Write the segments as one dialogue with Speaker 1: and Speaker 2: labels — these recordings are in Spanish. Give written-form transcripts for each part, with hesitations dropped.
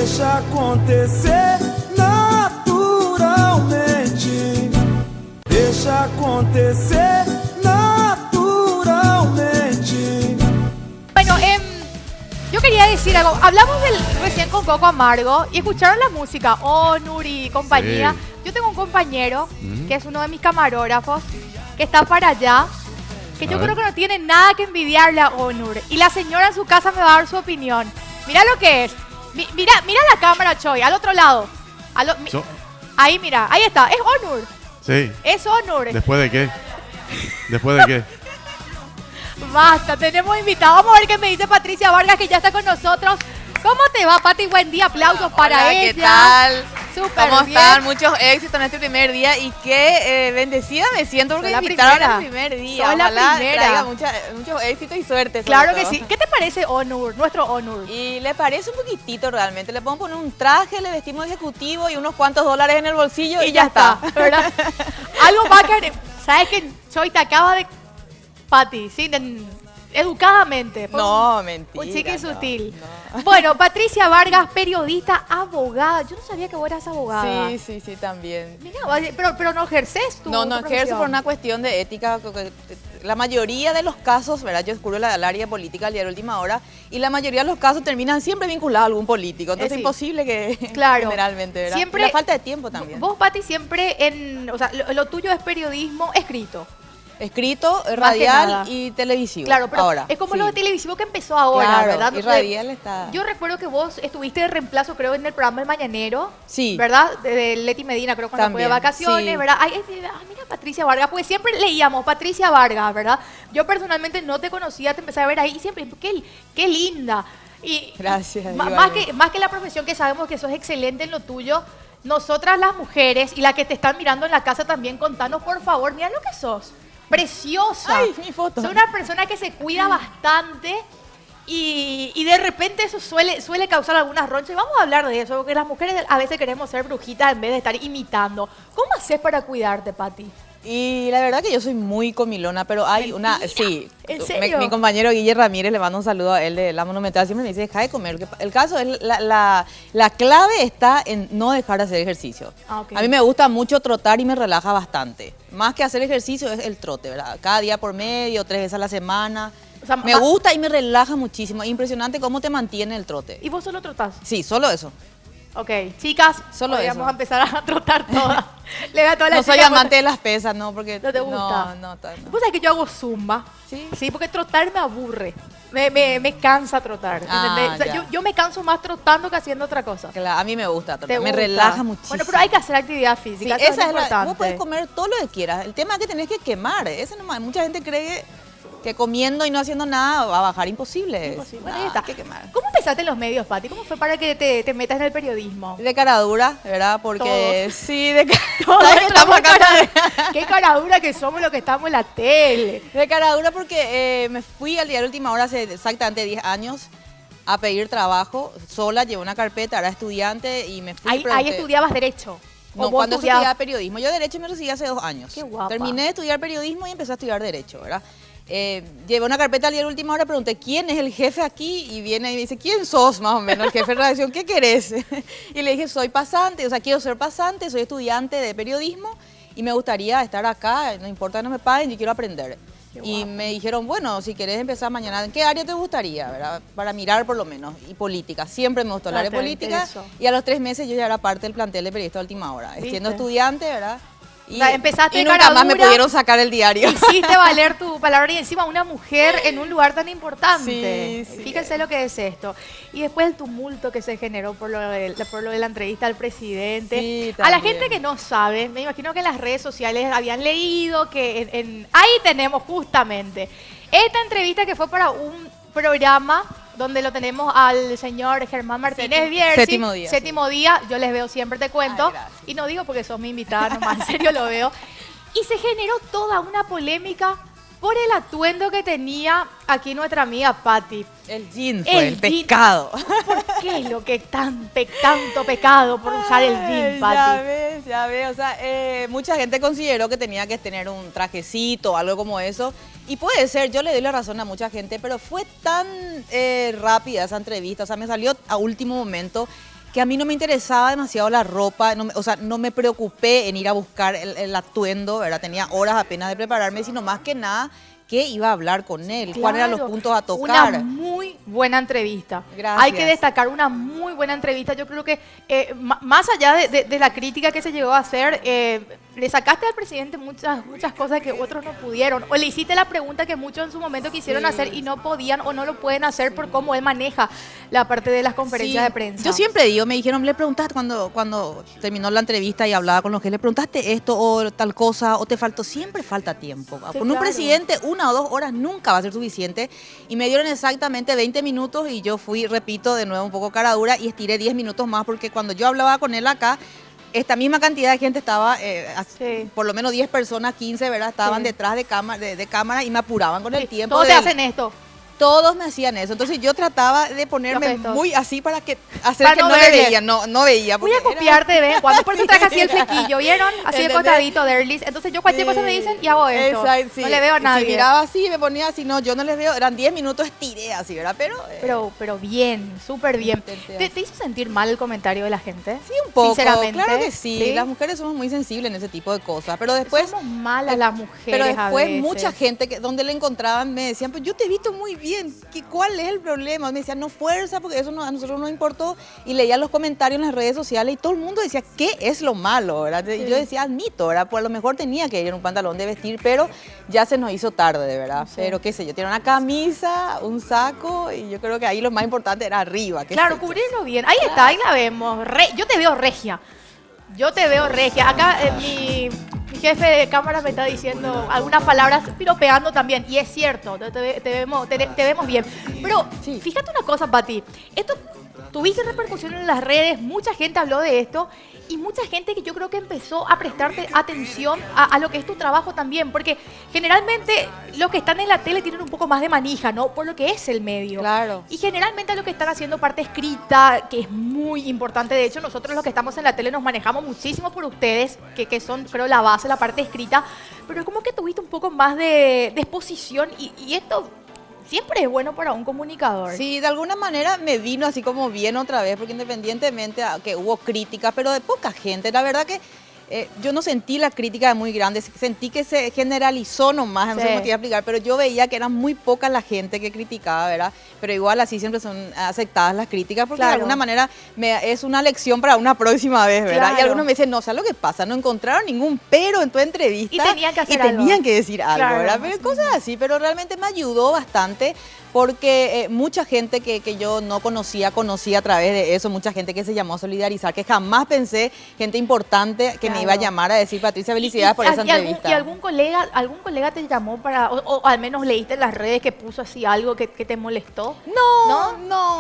Speaker 1: Deixa acontecer naturalmente. Deixa acontecer naturalmente.
Speaker 2: Bueno, yo quería decir algo. Hablamos recién con Coco Amargo y escucharon la música, Onur y compañía.
Speaker 3: Sí.
Speaker 2: Yo tengo un compañero que es uno de mis camarógrafos que está para allá, que yo creo que no tiene nada que envidiarle a Onur. Y la señora en su casa me va a dar su opinión. Mira lo que es. Mira la cámara, Choy, al otro lado. Ahí, mira, ahí está. Es Onur.
Speaker 3: Sí.
Speaker 2: Es Onur.
Speaker 3: ¿Después de qué? ¿Después de qué?
Speaker 2: Basta, tenemos invitados. Vamos a ver qué me dice Patricia Vargas, que ya está con nosotros. ¿Cómo te va, Pati? Buen día, aplausos para
Speaker 4: Hola,
Speaker 2: ella.
Speaker 4: ¿qué tal?
Speaker 2: Súper
Speaker 4: ¿Cómo
Speaker 2: bien.
Speaker 4: están? Muchos éxitos en este primer día y qué bendecida me siento porque
Speaker 2: Sos la
Speaker 4: me invitaron
Speaker 2: primera.
Speaker 4: al primer día.
Speaker 2: Sos la
Speaker 4: Ojalá
Speaker 2: primera.
Speaker 4: traiga muchos éxitos y suerte.
Speaker 2: Claro
Speaker 4: sobre
Speaker 2: que
Speaker 4: todo.
Speaker 2: sí. ¿Qué te parece Onur, nuestro Onur?
Speaker 4: Y le parece un poquitito realmente. Le podemos poner un traje, le vestimos ejecutivo y unos cuantos dólares en el bolsillo y ya está.
Speaker 2: ¿Verdad? Algo más que... ¿Sabes que Choy te acaba de... Pati, sí, educadamente.
Speaker 4: No, mentira.
Speaker 2: Un chique
Speaker 4: no,
Speaker 2: sutil.
Speaker 4: no.
Speaker 2: Bueno, Patricia Vargas, periodista, abogada. Yo no sabía que vos eras abogada.
Speaker 4: Sí, también.
Speaker 2: Mira, pero no ejerces tú.
Speaker 4: No
Speaker 2: tu
Speaker 4: ejerzo
Speaker 2: profesión.
Speaker 4: por una cuestión de ética. La mayoría de los casos, ¿verdad? Yo cubro el área política al día de última hora y la mayoría de los casos terminan siempre vinculados a algún político. Entonces es
Speaker 2: sí.
Speaker 4: imposible que
Speaker 2: Claro.
Speaker 4: generalmente, ¿verdad?
Speaker 2: Siempre,
Speaker 4: Y la falta de tiempo también.
Speaker 2: Vos, Pati, siempre o sea, lo tuyo es periodismo escrito.
Speaker 4: Escrito,
Speaker 2: que
Speaker 4: radial
Speaker 2: nada.
Speaker 4: y televisivo.
Speaker 2: Claro, pero
Speaker 4: ahora,
Speaker 2: es como
Speaker 4: sí.
Speaker 2: lo de televisivo que empezó ahora,
Speaker 4: Claro,
Speaker 2: ¿verdad?
Speaker 4: y radial está...
Speaker 2: Yo recuerdo que vos estuviste de reemplazo, creo, en el programa El Mañanero.
Speaker 4: Sí.
Speaker 2: ¿Verdad? De Leti Medina, creo, cuando fue de
Speaker 4: También,
Speaker 2: vacaciones,
Speaker 4: sí.
Speaker 2: ¿verdad? Ay, mira, Patricia Vargas, pues siempre leíamos Patricia Vargas, ¿verdad? Yo personalmente no te conocía, te empecé a ver ahí y siempre, qué linda. Y
Speaker 4: Gracias.
Speaker 2: más que la profesión, que sabemos que sos excelente en lo tuyo, nosotras las mujeres y las que te están mirando en la casa también, contanos, por favor, mira lo que sos. Preciosa.
Speaker 4: Ay, mi foto.
Speaker 2: Sos una persona que se cuida bastante y de repente eso suele causar algunas ronchas. Y vamos a hablar de eso, porque las mujeres a veces queremos ser brujitas en vez de estar imitando. ¿Cómo haces para cuidarte, Pati?
Speaker 4: Y la verdad que yo soy muy comilona, pero hay
Speaker 2: Mentira.
Speaker 4: Sí.
Speaker 2: ¿En serio?
Speaker 4: Mi compañero Guille Ramírez, le mando un saludo a él de La Monumental, siempre me dice, deja de comer. El caso es, la clave está en no dejar de hacer ejercicio.
Speaker 2: Ah, ok.
Speaker 4: A mí me gusta mucho trotar y me relaja bastante. Más que hacer ejercicio es el trote, ¿verdad? Cada día por medio, 3 veces a la semana.
Speaker 2: O sea,
Speaker 4: Me gusta y me relaja muchísimo. Impresionante cómo te mantiene el trote.
Speaker 2: ¿Y vos solo trotás?
Speaker 4: Sí, solo eso.
Speaker 2: Ok, chicas,
Speaker 4: Solo
Speaker 2: podríamos
Speaker 4: eso.
Speaker 2: empezar a trotar todas. Le veo a todas las
Speaker 4: No soy
Speaker 2: chicas,
Speaker 4: amante de las pesas, no, porque...
Speaker 2: ¿No te gusta?
Speaker 4: No.
Speaker 2: Vos sabés que yo hago zumba.
Speaker 4: ¿Sí?
Speaker 2: Sí, porque trotar me aburre. Me cansa trotar.
Speaker 4: Ah,
Speaker 2: ¿entendés? O sea,
Speaker 4: ya.
Speaker 2: yo me canso más trotando que haciendo otra cosa.
Speaker 4: Claro, a mí me gusta
Speaker 2: ¿Te
Speaker 4: trotar, me
Speaker 2: gusta?
Speaker 4: relaja muchísimo.
Speaker 2: Bueno, pero hay que hacer actividad
Speaker 4: Sí,
Speaker 2: física. eso es
Speaker 4: esa es
Speaker 2: importante.
Speaker 4: vos podés comer todo lo que quieras. El tema es que tenés que quemar. Ese nomás. Mucha gente cree que comiendo y no haciendo nada va a bajar. Imposible.
Speaker 2: Imposible. Bueno,
Speaker 4: No,
Speaker 2: ahí está.
Speaker 4: hay que quemar.
Speaker 2: ¿Cómo empezaste en los medios, Pati? ¿Cómo fue para que te metas en el periodismo?
Speaker 4: De cara dura, ¿verdad? Porque
Speaker 2: Todos.
Speaker 4: sí, de cara
Speaker 2: Todos
Speaker 4: ¿sabes que estamos acá?
Speaker 2: Qué cara dura que somos los que estamos en la tele.
Speaker 4: De cara dura porque me fui al diario Última Hora hace exactamente 10 años a pedir trabajo. Sola, llevé una carpeta, era estudiante y me fui.
Speaker 2: Ahí
Speaker 4: pregunté-
Speaker 2: estudiabas Derecho. ¿O
Speaker 4: No,
Speaker 2: vos
Speaker 4: cuando
Speaker 2: estudiabas?
Speaker 4: estudiaba periodismo. Yo Derecho me recibí hace 2 años.
Speaker 2: Qué guapa.
Speaker 4: Terminé de estudiar periodismo y empecé a estudiar Derecho, ¿verdad? Llevé una carpeta al diario Última Hora, pregunté quién es el jefe aquí y viene y me dice, ¿quién sos más o menos? El jefe de redacción, ¿qué querés? Y le dije, soy pasante, o sea, quiero ser pasante, soy estudiante de periodismo y me gustaría estar acá, no importa que no me paguen, yo quiero aprender.
Speaker 2: Qué
Speaker 4: Y
Speaker 2: guapa.
Speaker 4: me dijeron, bueno, si querés empezar mañana, ¿en qué área te gustaría? ¿Verdad? Para mirar por lo menos. Y política, siempre me gustó el
Speaker 2: Ah,
Speaker 4: área
Speaker 2: te
Speaker 4: política.
Speaker 2: interesó.
Speaker 4: Y a los 3 meses yo ya era parte del plantel de periodista de Última Hora,
Speaker 2: ¿Viste?
Speaker 4: siendo estudiante, ¿verdad?
Speaker 2: O sea, empezaste
Speaker 4: y
Speaker 2: de
Speaker 4: nunca
Speaker 2: cara
Speaker 4: más me
Speaker 2: dura.
Speaker 4: pudieron sacar el diario.
Speaker 2: Hiciste valer tu palabra y encima una mujer en un lugar tan importante.
Speaker 4: Sí, sí.
Speaker 2: Fíjense lo que es esto. Y después el tumulto que se generó por lo de la entrevista al presidente.
Speaker 4: Sí,
Speaker 2: A la
Speaker 4: también.
Speaker 2: gente que no sabe, me imagino que en las redes sociales habían leído que ahí tenemos justamente esta entrevista que fue para un programa donde lo tenemos al señor Germán Martínez Bierzi.
Speaker 4: Séptimo día,
Speaker 2: Séptimo día, yo les veo siempre, te cuento.
Speaker 4: Ay, gracias.
Speaker 2: Y no digo porque sos mi invitada, nomás en serio lo veo. Y se generó toda una polémica por el atuendo que tenía aquí nuestra amiga Patti.
Speaker 4: El jean fue el
Speaker 2: jean.
Speaker 4: pescado.
Speaker 2: ¿Por qué lo que tanto pecado por usar el jean, Patti?
Speaker 4: Ya ves. O sea, mucha gente consideró que tenía que tener un trajecito o algo como eso. Y puede ser, yo le doy la razón a mucha gente, pero fue tan rápida esa entrevista, o sea, me salió a último momento que a mí no me interesaba demasiado la ropa, o sea, no me preocupé en ir a buscar el atuendo, ¿verdad? Tenía horas apenas de prepararme, sino más que nada qué iba a hablar con él, cuáles eran los
Speaker 2: Claro,
Speaker 4: puntos a tocar.
Speaker 2: Una muy buena entrevista.
Speaker 4: Gracias.
Speaker 2: Hay que destacar una muy buena entrevista. Yo creo que más allá de la crítica que se llegó a hacer, le sacaste al presidente muchas cosas que otros no pudieron. O le hiciste la pregunta que muchos en su momento quisieron hacer y no podían o no lo pueden hacer por cómo él maneja la parte de las conferencias
Speaker 4: Sí,
Speaker 2: de prensa.
Speaker 4: yo siempre digo, me dijeron, le preguntaste cuando terminó la entrevista y hablaba con los que le preguntaste esto o tal cosa o te faltó, siempre falta tiempo.
Speaker 2: Sí,
Speaker 4: Con un
Speaker 2: claro.
Speaker 4: presidente 1 o 2 horas nunca va a ser suficiente y me dieron exactamente 20 minutos y yo fui, repito, de nuevo un poco cara dura y estiré 10 minutos más porque cuando yo hablaba con él acá, esta misma cantidad de gente estaba,
Speaker 2: Sí.
Speaker 4: por lo menos 10 personas, 15, ¿verdad? Estaban
Speaker 2: Sí.
Speaker 4: detrás de cámara y me apuraban con el
Speaker 2: Sí,
Speaker 4: tiempo.
Speaker 2: todos te
Speaker 4: del-
Speaker 2: hacen esto.
Speaker 4: Todos me hacían eso. Entonces yo trataba de ponerme
Speaker 2: Los gestos.
Speaker 4: muy así para que hacer
Speaker 2: Para
Speaker 4: que
Speaker 2: no
Speaker 4: no me
Speaker 2: verle.
Speaker 4: veía, no veía.
Speaker 2: Voy a
Speaker 4: porque era-
Speaker 2: copiarte de vez en cuando, por eso traje así el flequillo, ¿vieron? Así de
Speaker 4: ¿Entendés?
Speaker 2: costadito, Derlis. Entonces yo cualquier cosa me dicen y hago esto.
Speaker 4: Exacto, sí.
Speaker 2: No le veo a
Speaker 4: Y
Speaker 2: nadie.
Speaker 4: Si miraba así, me ponía así, no, yo no les veo, eran 10 minutos, estiré así, ¿verdad?
Speaker 2: Pero bien, súper bien.
Speaker 4: Intenté
Speaker 2: ¿Te hizo sentir mal el comentario de la gente?
Speaker 4: Sí, un poco,
Speaker 2: Sinceramente.
Speaker 4: claro que sí. Las mujeres somos muy sensibles en ese tipo de cosas, pero después...
Speaker 2: Somos malas las mujeres
Speaker 4: Pero
Speaker 2: a
Speaker 4: después
Speaker 2: veces.
Speaker 4: mucha gente donde le encontraban me decían, pues yo te he visto muy bien, ¿cuál es el problema? Me decían, no fuerza, porque eso a nosotros no importó. Y leía los comentarios en las redes sociales y todo el mundo decía, ¿qué es lo malo? ¿Verdad? Y yo decía, admito, ¿verdad? Pues a lo mejor tenía que ir en un pantalón de vestir, pero ya se nos hizo tarde, de verdad.
Speaker 2: Sí.
Speaker 4: Pero qué sé yo, tiene una camisa, un saco y yo creo que ahí lo más importante era arriba. qué
Speaker 2: Claro,
Speaker 4: sé yo.
Speaker 2: cubrirlo bien. Ahí está, ahí la vemos. Yo te veo regia. Yo te veo regia. Acá mi jefe de cámara me está diciendo algunas palabras, piropeando también. Y es cierto, te vemos bien. Pero
Speaker 4: Sí.
Speaker 2: fíjate una cosa, Pati. Esto tuviste repercusión en las redes, mucha gente habló de esto y mucha gente que yo creo que empezó a prestarte atención a lo que es tu trabajo también. Porque generalmente los que están en la tele tienen un poco más de manija, ¿no? Por lo que es el medio.
Speaker 4: Claro.
Speaker 2: Y generalmente lo que están haciendo parte escrita, que es muy importante. De hecho, nosotros los que estamos en la tele nos manejamos muchísimo por ustedes, que son, creo, la base, la parte escrita. Pero es como que tuviste un poco más de exposición y esto siempre es bueno para un comunicador.
Speaker 4: Sí, de alguna manera me vino así como bien otra vez, porque independientemente a que hubo críticas, pero de poca gente, la verdad que yo no sentí la crítica de muy grande, sentí que se generalizó nomás, no sé
Speaker 2: Sí.
Speaker 4: cómo te iba a explicar, pero yo veía que era muy poca la gente que criticaba, ¿verdad? Pero igual así siempre son aceptadas las críticas, porque de
Speaker 2: Claro.
Speaker 4: alguna manera es una lección para una próxima vez, ¿verdad? Y
Speaker 2: Claro.
Speaker 4: algunos me dicen, no, ¿sabes lo que pasa? No encontraron ningún pero en tu entrevista.
Speaker 2: Y tenían que hacer
Speaker 4: y
Speaker 2: algo.
Speaker 4: tenían que decir algo,
Speaker 2: Claro,
Speaker 4: ¿verdad?
Speaker 2: así
Speaker 4: Pero cosas así, pero realmente me ayudó bastante porque mucha gente que yo no conocía a través de eso, mucha gente que se llamó a solidarizar, que jamás pensé, gente importante que me iba a
Speaker 2: Claro.
Speaker 4: llamar a decir, Patricia, felicidades por esa entrevista.
Speaker 2: ¿Y algún colega te llamó para, o al menos leíste en las redes que puso así algo que te molestó?
Speaker 4: No,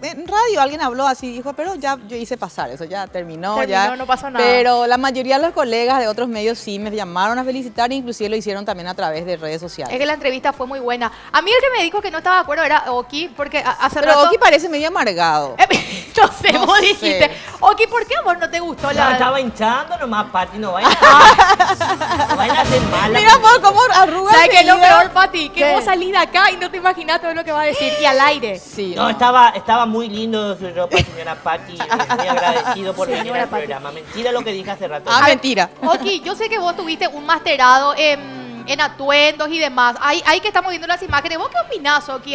Speaker 4: en radio alguien habló así, dijo, pero ya yo hice pasar eso, ya terminó, ya.
Speaker 2: No pasó nada.
Speaker 4: Pero la mayoría de los colegas de otros medios sí me llamaron a felicitar e inclusive lo hicieron también a través de redes sociales.
Speaker 2: Es que la entrevista fue muy buena. A mí el que me dijo que no estaba de acuerdo era Oki, porque hace
Speaker 4: Pero
Speaker 2: rato...
Speaker 4: Oki parece medio amargado.
Speaker 2: no sé,
Speaker 4: No
Speaker 2: vos
Speaker 4: sé.
Speaker 2: dijiste. Oki, ¿por qué a vos no te gustó
Speaker 5: No,
Speaker 2: la...?
Speaker 5: estaba hinchando nomás, Pati, no vayan a hacer mala.
Speaker 4: Mira vos cómo arruga
Speaker 2: ¿Sabes qué es lo
Speaker 4: enseguida.
Speaker 2: peor, Pati? Que
Speaker 4: ¿Qué?
Speaker 2: vos salís de acá y no te imaginás todo lo que va a decir. Y al aire.
Speaker 4: Sí,
Speaker 5: No, estaba muy lindo su ropa, señora Pati. Muy agradecido por venir
Speaker 2: Señora
Speaker 5: al
Speaker 2: Pati.
Speaker 5: programa. Mentira lo que dije hace rato.
Speaker 4: Ah, mentira.
Speaker 2: Oki, yo sé que vos tuviste un masterado en atuendos y demás. Ahí que estamos viendo las imágenes. ¿Vos qué opinás, Oki,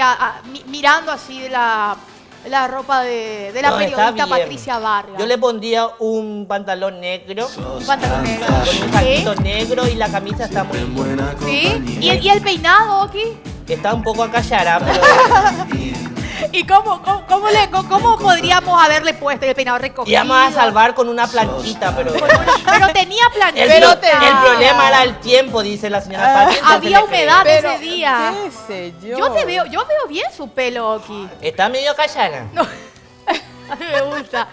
Speaker 2: mirando así de la ropa de la
Speaker 5: No, está
Speaker 2: periodista
Speaker 5: bien.
Speaker 2: Patricia Vargas?
Speaker 5: Yo le pondría un pantalón negro,
Speaker 2: Un pantalón negro.
Speaker 5: con un
Speaker 2: ¿Sí?
Speaker 5: saquito negro y la camisa está muy linda.
Speaker 2: ¿Sí? ¿Y el peinado, Oki?
Speaker 5: Está un poco acallará, pero
Speaker 2: ¿Y cómo podríamos haberle puesto el peinado recogido?
Speaker 5: íbamos a salvar con una planchita, pero...
Speaker 2: Pero tenía planchita.
Speaker 5: El problema era el tiempo, dice la señora Pati. entonces
Speaker 2: Había
Speaker 5: le creí.
Speaker 2: humedad.
Speaker 4: Pero,
Speaker 2: ese día.
Speaker 4: qué sé yo.
Speaker 2: Yo veo bien su pelo, Oki.
Speaker 5: Está medio acallará.
Speaker 2: A mí me gusta.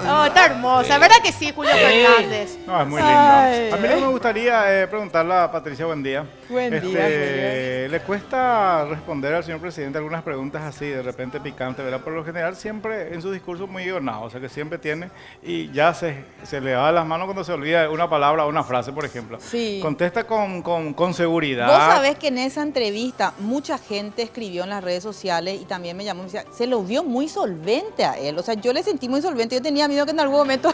Speaker 2: Oh, está hermosa. ¿Verdad que sí, Julio Fernández?
Speaker 3: No, es muy lindo.
Speaker 4: Ay,
Speaker 3: A mí lo que me gustaría preguntarle a Patricia, buen día.
Speaker 4: Buen día, Julio.
Speaker 3: ¿Le cuesta responder al señor presidente algunas preguntas así, de repente picante, verdad? Por lo general siempre en su discurso muy guionado, o sea que siempre tiene y ya se le va de las manos cuando se olvida una palabra o una frase, por ejemplo.
Speaker 4: Sí.
Speaker 3: Contesta con seguridad.
Speaker 4: Vos sabés que en esa entrevista mucha gente escribió en las redes sociales y también me llamó y me decía, se lo vio muy solvente a él. O sea, yo le sentí muy solvente. Yo tenía miedo que en algún momento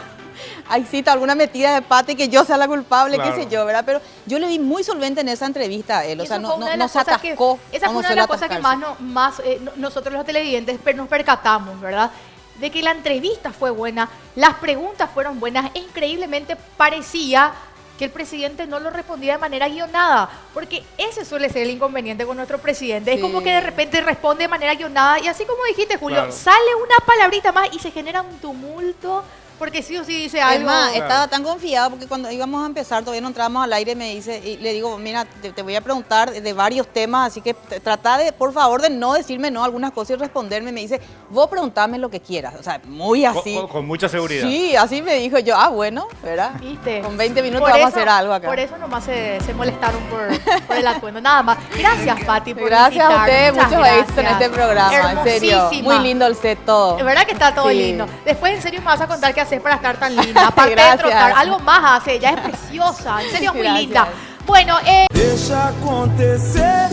Speaker 4: hay cita, alguna metida de pata y que yo sea la culpable,
Speaker 3: Claro.
Speaker 4: qué sé yo, ¿verdad? Pero yo le vi muy solvente en esa entrevista a él. O sea,
Speaker 2: Eso
Speaker 4: no,
Speaker 2: fue una de
Speaker 4: no
Speaker 2: las
Speaker 4: se
Speaker 2: cosas que-
Speaker 4: atascó.
Speaker 2: Esa fue
Speaker 4: como
Speaker 2: una de
Speaker 4: suele
Speaker 2: las cosas que más,
Speaker 4: atascarse.
Speaker 2: nosotros los televidentes nos percatamos, ¿verdad? De que la entrevista fue buena, las preguntas fueron buenas e increíblemente parecía que el presidente no lo respondía de manera guionada, porque ese suele ser el inconveniente con nuestro presidente. Es
Speaker 4: Sí.
Speaker 2: como que de repente responde de manera guionada y así como dijiste, Julio,
Speaker 3: Claro.
Speaker 2: sale una palabrita más y se genera un tumulto, porque sí o sí dice algo.
Speaker 4: Además,
Speaker 3: Claro.
Speaker 4: estaba tan confiado porque cuando íbamos a empezar, todavía no entrábamos al aire, me dice, y le digo, mira, te voy a preguntar de varios temas, así que trata de, por favor, de no decirme no a algunas cosas y responderme. Me dice, vos preguntame lo que quieras. O sea, muy así.
Speaker 3: Con mucha seguridad.
Speaker 4: Sí, así me dijo yo, bueno, ¿verdad?
Speaker 2: ¿Viste?
Speaker 4: Con 20 minutos
Speaker 2: Por
Speaker 4: vamos a
Speaker 2: eso-
Speaker 4: hacer algo acá.
Speaker 2: Por eso nomás se molestaron por el atuendo. Nada más. Gracias, Pati, por
Speaker 4: Gracias a
Speaker 2: visitarnos.
Speaker 4: ustedes,
Speaker 2: Muchas
Speaker 4: muchos éxitos en
Speaker 2: gracias.
Speaker 4: este programa, en serio.
Speaker 2: Hermosísima.
Speaker 4: Muy lindo el set todo.
Speaker 2: Es verdad que está todo
Speaker 4: Sí.
Speaker 2: lindo. Después, en serio, me vas a contar qué haces para estar tan linda. Aparte de
Speaker 4: Gracias.
Speaker 2: trotar, algo más hace. Ella es preciosa. En serio, es muy
Speaker 4: Gracias.
Speaker 2: linda. Bueno,
Speaker 1: Deixa acontecer.